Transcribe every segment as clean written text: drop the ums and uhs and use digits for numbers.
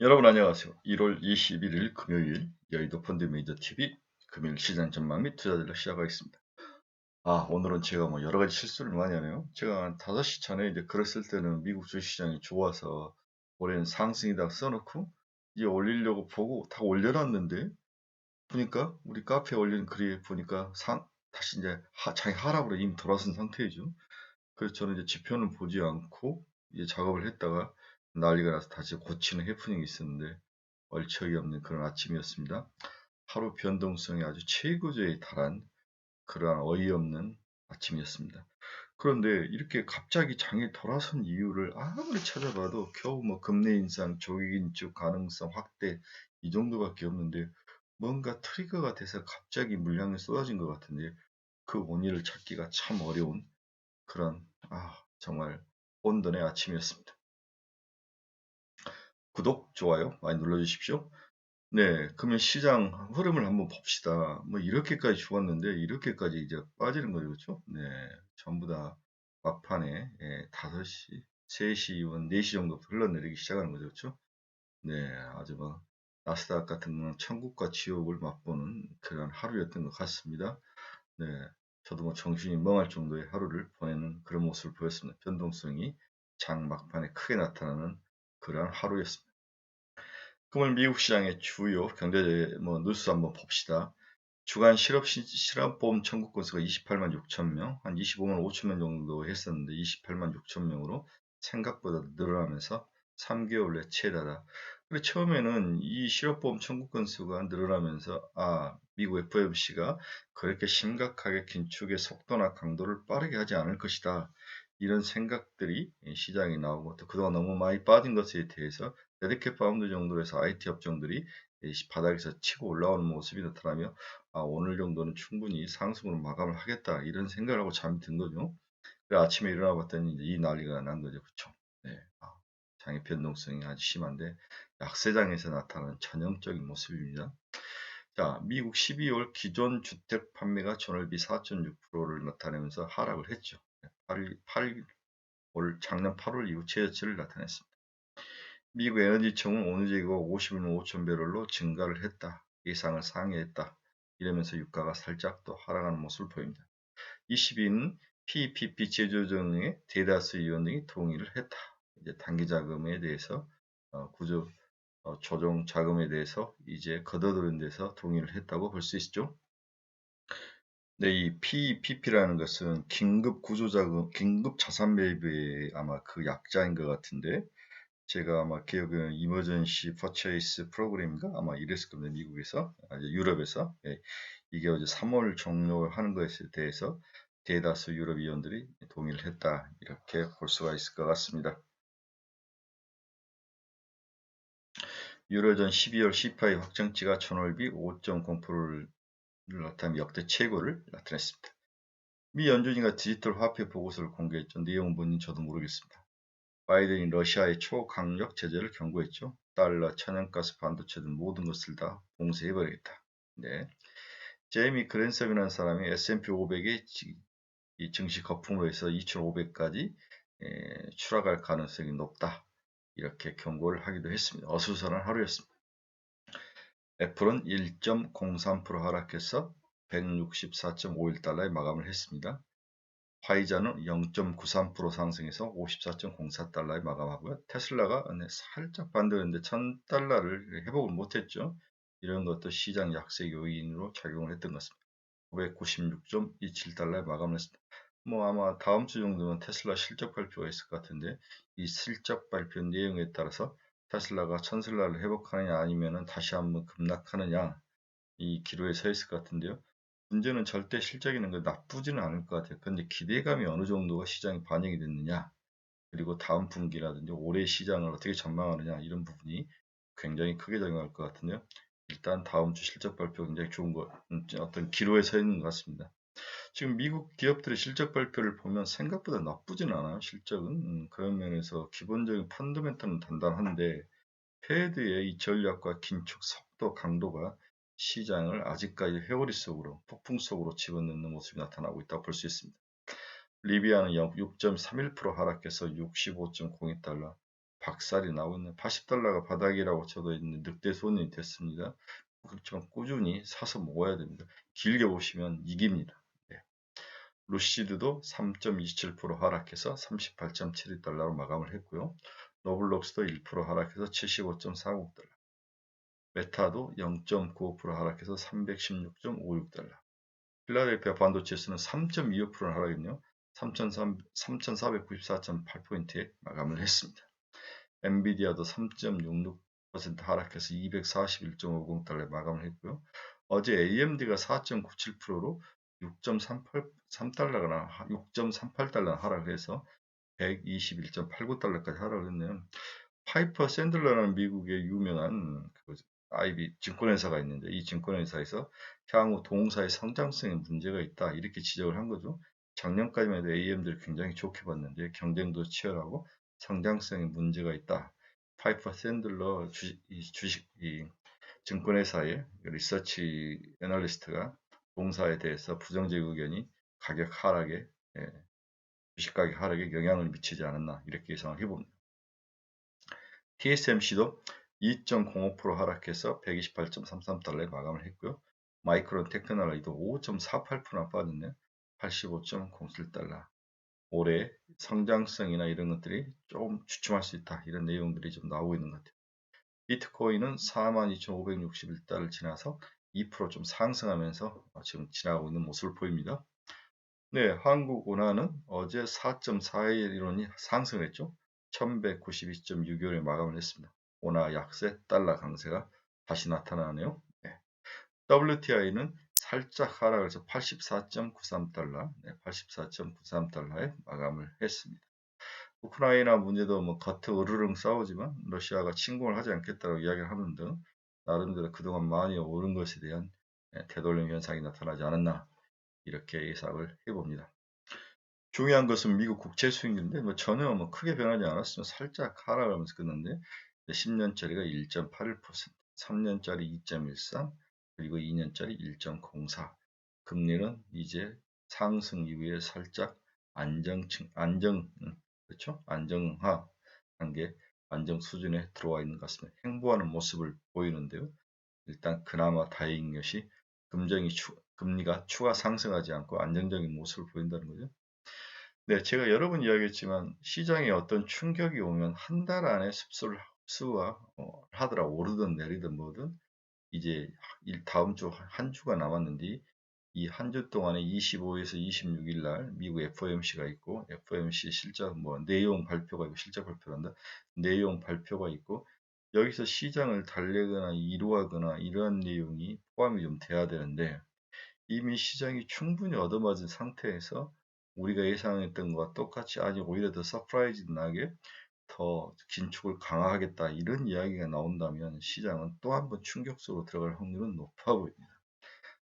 여러분 안녕하세요. 1월 21일 금요일 여의도 펀드 메이저 TV 금일 시장 전망 및 투자들을 시작하겠습니다. 오늘은 제가 여러 가지 실수를 많이 하네요. 제가 한 5시 전에 이제 글을 쓸 때는 미국 주식시장이 좋아서 올해는 상승이다 써놓고 이제 올리려고 보고 다 올려놨는데 보니까 우리 카페에 올린 글이 보니까 다시 이제 장이 하락으로 이미 돌아선 상태이죠. 그래서 저는 이제 지표는 보지 않고 이제 작업을 했다가 난리가 나서 다시 고치는 해프닝이 있었는데 얼척이 없는 그런 아침이었습니다. 하루 변동성이 아주 최고조에 달한 그러한 어이없는 아침이었습니다. 그런데 이렇게 갑자기 장이 돌아선 이유를 아무리 찾아봐도 겨우 금리 인상, 조기 긴축 가능성 확대 이 정도밖에 없는데 뭔가 트리거가 돼서 갑자기 물량이 쏟아진 것 같은데 그 원인을 찾기가 참 어려운 그런 정말 온돈의 아침이었습니다. 구독, 좋아요 많이 눌러주십시오. 네, 그러면 시장 흐름을 한번 봅시다. 이렇게까지 좋았는데 이렇게까지 이제 빠지는 거죠, 그렇죠? 네, 전부 다 막판에 5시, 3시, 4시 정도부터 흘러내리기 시작하는 거죠, 그렇죠? 네, 아주 나스닥 같은 경우는 천국과 지옥을 맛보는 그런 하루였던 것 같습니다. 네, 저도 정신이 멍할 정도의 하루를 보내는 그런 모습을 보였습니다. 변동성이 장 막판에 크게 나타나는 그러한 하루였습니다. 그러면 미국 시장의 주요 경제 뉴스 한번 봅시다. 주간 실업보험 청구 건수가 28만 6천 명, 한 25만 5천 명 정도 했었는데 28만 6천 명으로 생각보다 늘어나면서 3개월 내 최다다. 그리고 처음에는 이 실업보험 청구 건수가 늘어나면서 미국 FOMC가 그렇게 심각하게 긴축의 속도나 강도를 빠르게 하지 않을 것이다. 이런 생각들이 시장에 나오고 또 그동안 너무 많이 빠진 것에 대해서 레드캣 파운드 정도로 해서 IT 업종들이 바닥에서 치고 올라오는 모습이 나타나며 오늘 정도는 충분히 상승으로 마감을 하겠다 이런 생각을 하고 잠이 든 거죠. 그래 아침에 일어나 봤더니 이제 이 난리가 난 거죠. 그쵸? 네. 장의 변동성이 아주 심한데 약세장에서 나타나는 전형적인 모습입니다. 자, 미국 12월 기존 주택 판매가 전월비 4.6%를 나타내면서 하락을 했죠. 8올 작년 8월 이후 최저치를 나타냈습니다. 미국 에너지청은 오늘 재고가 51만 5천 배럴로 증가를 했다. 예상을 상회했다. 이러면서 유가가 살짝 또 하락하는 모습을 보입니다. 22는 PPP 재조정에 대다수 의원 등이 동의를 했다. 이제 단기 자금에 대해서 구조 조정 자금에 대해서 이제 걷어들은 데서 동의를 했다고 볼 수 있죠. 네, 이 PPP라는 것은 긴급 구조자금, 긴급 자산 매입의 아마 그 약자인 것 같은데 제가 아마 기억에는 이머전시 퍼체이스 프로그램인가 아마 이랬을 겁니다. 미국에서 유럽에서 이게 어제 3월 종료하는 것에 대해서 대다수 유럽 의원들이 동의를 했다 이렇게 볼 수가 있을 것 같습니다. 유로존 12월 CPI 확정치가 전월비 5.0%를 나타내며 역대 최고를 나타냈습니다. 미 연준이가 디지털 화폐 보고서를 공개했죠. 내용은 뭔지 저도 모르겠습니다. 바이든이 러시아의 초강력 제재를 경고했죠. 달러, 천연가스, 반도체 등 모든 것을 다 봉쇄해버리겠다. 네. 제이미 그랜섬이라는 사람이 S&P 500의 증시 거품으로 해서 2500까지 추락할 가능성이 높다. 이렇게 경고를 하기도 했습니다. 어수선한 하루였습니다. 애플은 1.03% 하락해서 164.51달러에 마감을 했습니다. 화이자는 0.93% 상승해서 54.04달러에 마감하고요. 테슬라가 살짝 반등했는데 1000달러를 회복을 못했죠. 이런 것도 시장 약세 요인으로 작용을 했던 것 같습니다. 596.27달러에 마감을 했습니다. 아마 다음 주 정도면 테슬라 실적 발표가 있을 것 같은데 이 실적 발표 내용에 따라서 테슬라가 1000달러를 회복하느냐 아니면 다시 한번 급락하느냐 이 기로에 서 있을 것 같은데요. 문제는 절대 실적이는 거 나쁘지는 않을 것 같아요. 그런데 기대감이 어느 정도가 시장에 반영이 됐느냐, 그리고 다음 분기라든지 올해 시장을 어떻게 전망하느냐 이런 부분이 굉장히 크게 작용할 것 같은데요. 일단 다음 주 실적 발표 굉장히 좋은 것, 어떤 기로에 서 있는 것 같습니다. 지금 미국 기업들의 실적 발표를 보면 생각보다 나쁘진 않아요. 실적은 그런 면에서 기본적인 펀더멘털은 단단한데 패드의 이 전략과 긴축 속도 강도가 시장을 아직까지 회오리 속으로 폭풍 속으로 집어넣는 모습이 나타나고 있다고 볼 수 있습니다. 리비아는 6.31% 하락해서 65.02달러, 박살이 나고 있는 80달러가 바닥이라고 쳐도 있는 늑대 손이 됐습니다. 그렇지만 꾸준히 사서 먹어야 됩니다. 길게 보시면 이깁니다. 네. 루시드도 3.27% 하락해서 38.72달러로 마감을 했고요. 노블록스도 1% 하락해서 75.40달러. 메타도 0.95% 하락해서 316.56달러. 필라델피아 반도체스는 3.25% 하락했네요. 3,494.8포인트에 마감을 했습니다. 엔비디아도 3.66% 하락해서 241.50달러에 마감을 했고요. 어제 AMD가 4.97%로 6.38달러 하락을 해서 121.89달러까지 하락을 했네요. 파이퍼 샌들러라는 미국의 유명한 IB 증권회사가 있는데 이 증권회사에서 향후 동사의 성장성에 문제가 있다 이렇게 지적을 한 거죠. 작년까지만 해도 AMD를 굉장히 좋게 봤는데 경쟁도 치열하고 성장성에 문제가 있다. 파이퍼 샌들러 이 증권회사의 리서치 애널리스트가 동사에 대해서 부정적 의견이 가격 하락에 주식 가격 하락에 영향을 미치지 않았나 이렇게 예상을 해봅니다. TSMC도 2.05% 하락해서 128.33달러에 마감을 했고요. 마이크론 테크놀로지도 5.48%나 빠졌네요. 85.07달러. 올해 성장성이나 이런 것들이 조금 주춤할 수 있다. 이런 내용들이 좀 나오고 있는 것 같아요. 비트코인은 42,561달러를 지나서 2%좀 상승하면서 지금 지나가고 있는 모습을 보입니다. 네, 한국 원화는 어제 4.41원이 상승했죠. 1192.6원에 마감을 했습니다. 원화 약세, 달러 강세가 다시 나타나네요. 네. WTI는 살짝 하락해서 84.93달러, 84.93달러에 마감을 했습니다. 우크라이나 문제도 뭐 겉으로 으르렁 싸우지만 러시아가 침공을 하지 않겠다고 이야기를 하는 등 나름대로 그동안 많이 오른 것에 대한 되돌림 현상이 나타나지 않았나 이렇게 예상을 해봅니다. 중요한 것은 미국 국채 수익률인데 뭐 전혀 뭐 크게 변하지 않았으면 살짝 하락하면서 끝났는데 10년짜리가 1.81%, 3년짜리 2.13, 그리고 2년짜리 1.04. 금리는 이제 상승 이후에 살짝 그렇죠? 안정화 단계, 안정 수준에 들어와 있는 것 같습니다. 행보하는 모습을 보이는데요. 일단 그나마 다행인 것이 금리가 추가 상승하지 않고 안정적인 모습을 보인다는 거죠. 네, 제가 여러 번 이야기했지만 시장에 어떤 충격이 오면 한 달 안에 흡수가 하더라 오르든 내리든 뭐든 이제 다음 주 한 주가 남았는데 이 한 주 동안에 25에서 26일 날 미국 FOMC가 있고 FOMC 실적 뭐 내용 발표가 있고 실적 발표를 한다. 내용 발표가 있고 여기서 시장을 달래거나 이루하거나 이러한 내용이 포함이 좀 돼야 되는데 이미 시장이 충분히 얻어맞은 상태에서 우리가 예상했던 것과 똑같이 아니 오히려 더 서프라이즈 나게 더 긴축을 강화하겠다 이런 이야기가 나온다면 시장은 또 한 번 충격 속으로 들어갈 확률은 높아 보입니다.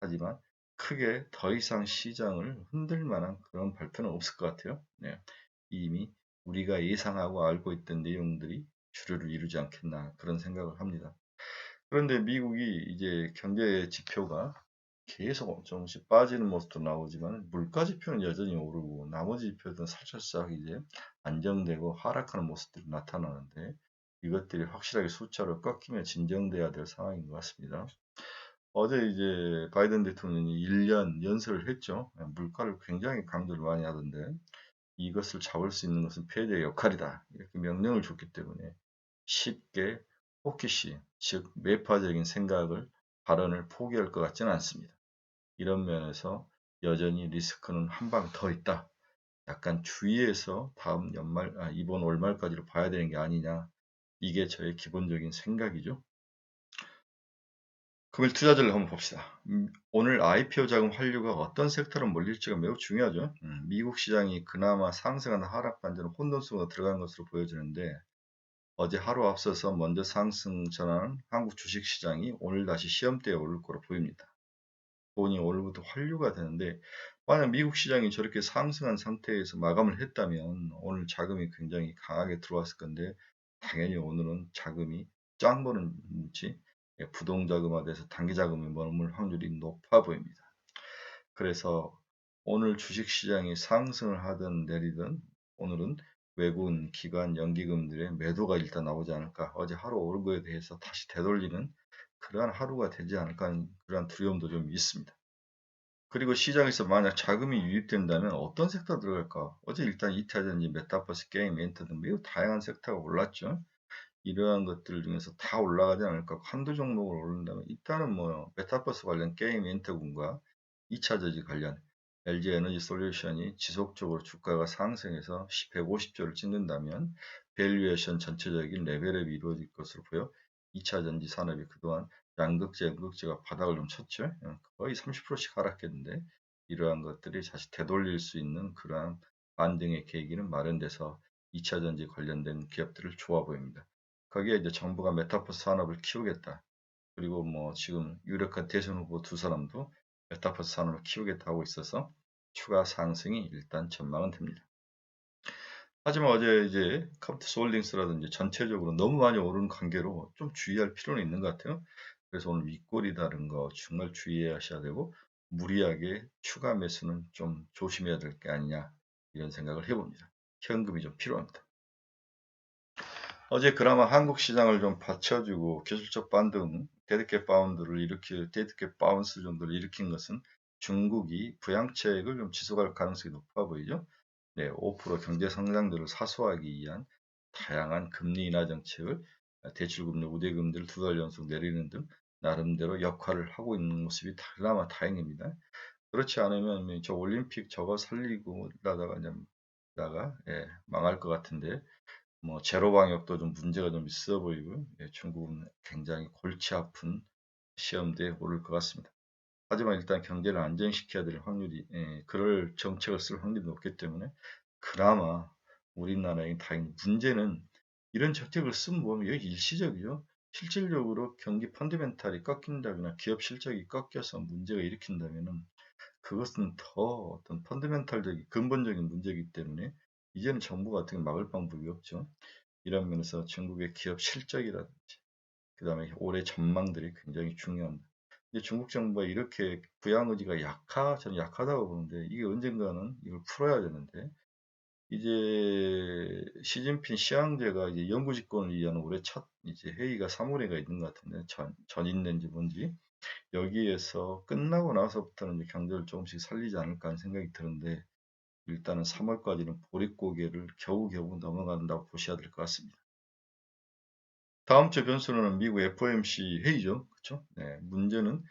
하지만 크게 더 이상 시장을 흔들 만한 그런 발표는 없을 것 같아요. 네. 이미 우리가 예상하고 알고 있던 내용들이 주류를 이루지 않겠나 그런 생각을 합니다. 그런데 미국이 이제 경제 지표가 계속 조금씩 빠지는 모습도 나오지만 물가 지표는 여전히 오르고 나머지 지표들은 살짝 이제 안정되고 하락하는 모습들이 나타나는데 이것들이 확실하게 숫자로 꺾이며 진정돼야 될 상황인 것 같습니다. 어제 이제 바이든 대통령이 1년 연설을 했죠. 물가를 굉장히 강조를 많이 하던데 이것을 잡을 수 있는 것은 패대의 역할이다. 이렇게 명령을 줬기 때문에 쉽게 호키시, 즉 매파적인 생각을 발언을 포기할 것 같지는 않습니다. 이런 면에서 여전히 리스크는 한 방 더 있다. 약간 주의해서 이번 월 말까지로 봐야 되는 게 아니냐. 이게 저의 기본적인 생각이죠. 금일 투자자를 한번 봅시다. 오늘 IPO 자금 환류가 어떤 섹터로 몰릴지가 매우 중요하죠. 미국 시장이 그나마 상승하는 하락 반전은 혼돈성으로 들어간 것으로 보여지는데 어제 하루 앞서서 먼저 상승 전환한 한국 주식시장이 오늘 다시 시험대에 오를 거로 보입니다. 돈이 오늘부터 환류가 되는데 만약 미국 시장이 저렇게 상승한 상태에서 마감을 했다면 오늘 자금이 굉장히 강하게 들어왔을 건데 당연히 오늘은 자금이 짱 보는 지 부동자금화돼서 단기자금이 머물 확률이 높아 보입니다. 그래서 오늘 주식시장이 상승을 하든 내리든 오늘은 외국인 기관 연기금들의 매도가 일단 나오지 않을까. 어제 하루 오른 거에 대해서 다시 되돌리는 그러한 하루가 되지 않을까 하는 그러한 두려움도 좀 있습니다. 그리고 시장에서 만약 자금이 유입된다면 어떤 섹터 들어갈까? 어제 일단 이차전지, 메타버스, 게임, 엔터 등 매우 다양한 섹터가 올랐죠. 이러한 것들 중에서 다 올라가지 않을까? 한두 종목을 오른다면 일단은 뭐 메타버스 관련 게임 엔터군과 2차전지 관련 LG 에너지 솔루션이 지속적으로 주가가 상승해서 150조를 찍는다면 밸류에이션 전체적인 레벨업이 이루어질 것으로 보여 2차전지 산업이 그동안 양극재, 음극재가 바닥을 좀 쳤죠. 거의 30%씩 하락했는데 이러한 것들이 다시 되돌릴 수 있는 그러한 반등의 계기는 마련돼서 2차전지 관련된 기업들을 좋아 보입니다. 거기에 이제 정부가 메타버스 산업을 키우겠다. 그리고 뭐 지금 유력한 대선 후보 두 사람도 메타버스 산업을 키우겠다 하고 있어서 추가 상승이 일단 전망은 됩니다. 하지만 어제 이제 카프트스 홀딩스라든지 전체적으로 너무 많이 오르는 관계로 좀 주의할 필요는 있는 것 같아요. 그래서 오늘 윗골이 다른 거 정말 주의하셔야 되고 무리하게 추가 매수는 좀 조심해야 될 게 아니냐 이런 생각을 해봅니다. 현금이 좀 필요합니다. 어제 그나마 한국 시장을 좀 받쳐주고 기술적 반등, 데드캣 바운드를 일으킬 데드캣 바운스 정도를 일으킨 것은 중국이 부양책을 좀 지속할 가능성이 높아 보이죠. 네, 5% 경제 성장률을 사수하기 위한 다양한 금리 인하 정책을 대출금리, 우대금리를 두 달 연속 내리는 등 나름대로 역할을 하고 있는 모습이 그나마 다행입니다. 그렇지 않으면 저 올림픽 저거 살리고 이러다가 이제 망할 것 같은데 뭐 제로 방역도 좀 문제가 좀 있어 보이고 중국은 굉장히 골치 아픈 시험대에 오를 것 같습니다. 하지만 일단 경제를 안정시켜야 될 확률이 그럴 정책을 쓸 확률이 높기 때문에 그나마 우리나라의 다행히 문제는 이런 정책을 쓰면 보면 여기 일시적이죠. 실질적으로 경기 펀드멘탈이 꺾인다거나 기업 실적이 꺾여서 문제가 일으킨다면은 그것은 더 어떤 펀드멘탈적인 근본적인 문제이기 때문에 이제는 정부 같은 게 막을 방법이 없죠. 이런 면에서 중국의 기업 실적이라든지 그다음에 올해 전망들이 굉장히 중요합니다. 근데 중국 정부가 이렇게 부양 의지가 저는 약하다고 보는데 이게 언젠가는 이걸 풀어야 되는데 이제 시진핑 시황제가 이제 영구 집권을 위한 올해 첫 이제 회의가 3월에가 있는 것 같은데 전인는지 뭔지 여기에서 끝나고 나서부터는 이제 경제를 조금씩 살리지 않을까 하는 생각이 드는데 일단은 3월까지는 보릿고개를 겨우겨우 넘어간다고 보셔야 될 것 같습니다. 다음 주 변수는 미국 FOMC 회의죠. 그렇죠? 네, 문제는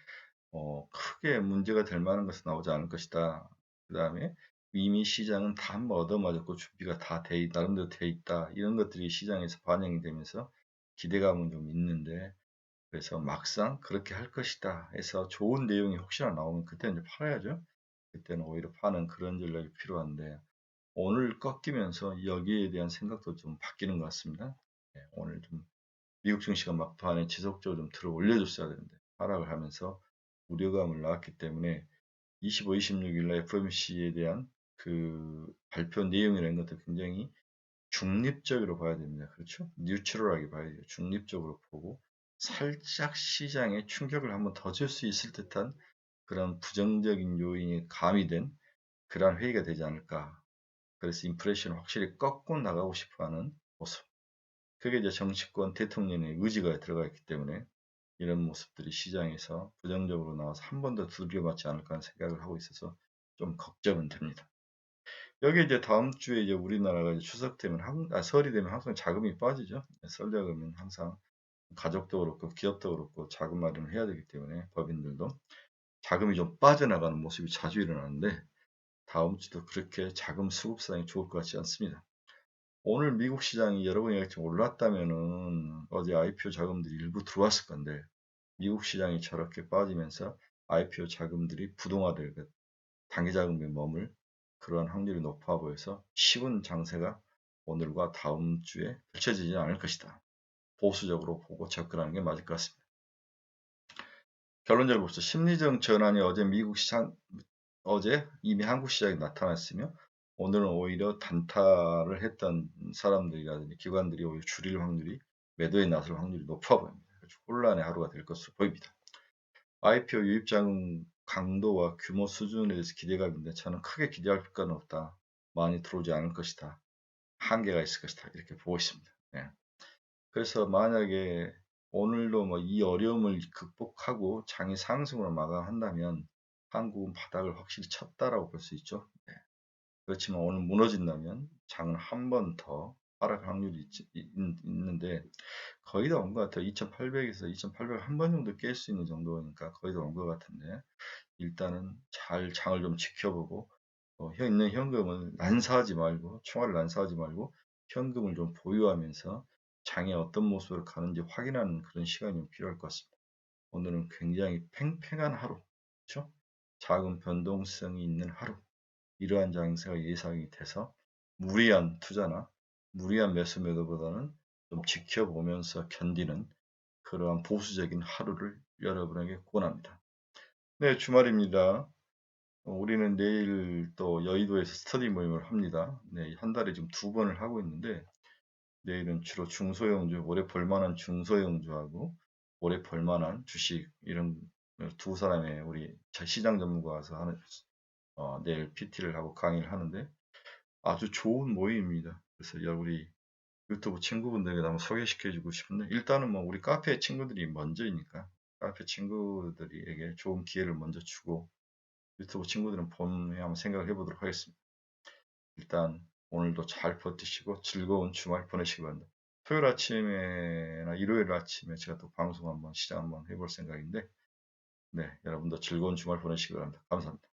크게 문제가 될 만한 것은 나오지 않을 것이다. 그 다음에 이미 시장은 다 한번 얻어맞았고 준비가 다 나름대로 돼 있다. 이런 것들이 시장에서 반영이 되면서 기대감은 좀 있는데 그래서 막상 그렇게 할 것이다 해서 좋은 내용이 혹시나 나오면 그때는 이제 팔아야죠. 그때는 오히려 파는 그런 전략이 필요한데 오늘 꺾이면서 여기에 대한 생각도 좀 바뀌는 것 같습니다. 네, 오늘 좀 미국 증시가 막판에 지속적으로 좀 들어 올려줬어야 되는데 하락을 하면서 우려감을 낳았기 때문에 25, 26일 날 FOMC에 대한 그 발표 내용이라는 것도 굉장히 중립적으로 봐야 됩니다. 그렇죠? 뉴트럴하게 봐야 돼요. 중립적으로 보고 살짝 시장에 충격을 한번 더 줄 수 있을 듯한 그런 부정적인 요인이 가미된 그러한 회의가 되지 않을까. 그래서 인플레이션을 확실히 꺾고 나가고 싶어하는 모습. 그게 이제 정치권 대통령의 의지가 들어가 있기 때문에 이런 모습들이 시장에서 부정적으로 나와서 한 번 더 두드려맞지 않을까 하는 생각을 하고 있어서 좀 걱정은 됩니다. 여기 이제 다음 주에 이제 우리나라가 이제 추석 되면 설이 되면 항상 자금이 빠지죠. 설 자금은 항상 가족도 그렇고 기업도 그렇고 자금 마련을 해야 되기 때문에 법인들도 자금이 좀 빠져나가는 모습이 자주 일어나는데 다음 주도 그렇게 자금 수급 상황이 좋을 것 같지 않습니다. 오늘 미국 시장이 여러분이 같이 올랐다면은 어제 IPO 자금들이 일부 들어왔을 건데 미국 시장이 저렇게 빠지면서 IPO 자금들이 부동화될 것, 단기 자금에 머물 그러한 확률이 높아 보여서 쉬운 장세가 오늘과 다음 주에 펼쳐지지 않을 것이다. 보수적으로 보고 접근하는 게 맞을 것 같습니다. 결론적으로 봅시다. 심리적 전환이 어제 이미 한국 시장에 나타났으며 오늘은 오히려 단타를 했던 사람들이라든지 기관들이 오히려 줄일 확률이 매도에 나설 확률이 높아 보입니다. 혼란의 하루가 될 것으로 보입니다. IPO 유입자금 강도와 규모 수준에 대해서 기대감인데 저는 크게 기대할 건 없다. 많이 들어오지 않을 것이다. 한계가 있을 것이다. 이렇게 보고 있습니다. 예. 그래서 만약에 오늘도 뭐 이 어려움을 극복하고 장이 상승으로 마감한다면 한국은 바닥을 확실히 쳤다라고 볼 수 있죠. 네. 그렇지만 오늘 무너진다면 장은 한 번 더 하락 확률이 있는데 거의 다 온 것 같아요. 2800에서 2800 한 번 정도 깰 수 있는 정도니까 거의 다 온 것 같은데 일단은 잘 장을 좀 지켜보고 있는 현금을 난사하지 말고 총알을 난사하지 말고 현금을 좀 보유하면서 장이 어떤 모습으로 가는지 확인하는 그런 시간이 좀 필요할 것 같습니다. 오늘은 굉장히 팽팽한 하루, 그렇죠? 작은 변동성이 있는 하루, 이러한 장세가 예상이 돼서 무리한 투자나 무리한 매수 매도보다는 좀 지켜보면서 견디는 그러한 보수적인 하루를 여러분에게 권합니다. 네, 주말입니다. 우리는 내일 또 여의도에서 스터디 모임을 합니다. 네, 한 달에 지금 두 번을 하고 있는데 내일은 주로 중소형주, 오래 벌만한 중소형주하고 오래 벌만한 주식 이런 두 사람의 우리 시장 전문가 와서 하는 내일 PT를 하고 강의를 하는데 아주 좋은 모임입니다. 그래서 우리 유튜브 친구분들에게 한번 소개시켜주고 싶은데 일단은 뭐 우리 카페 친구들이 먼저이니까 카페 친구들에게 좋은 기회를 먼저 주고 유튜브 친구들은 봄에 한번 생각을 해보도록 하겠습니다. 일단 오늘도 잘 버티시고 즐거운 주말 보내시기 바랍니다. 토요일 아침에나 일요일 아침에 제가 또 방송 한번 시작 한번 해볼 생각인데 네, 여러분도 즐거운 주말 보내시기 바랍니다. 감사합니다.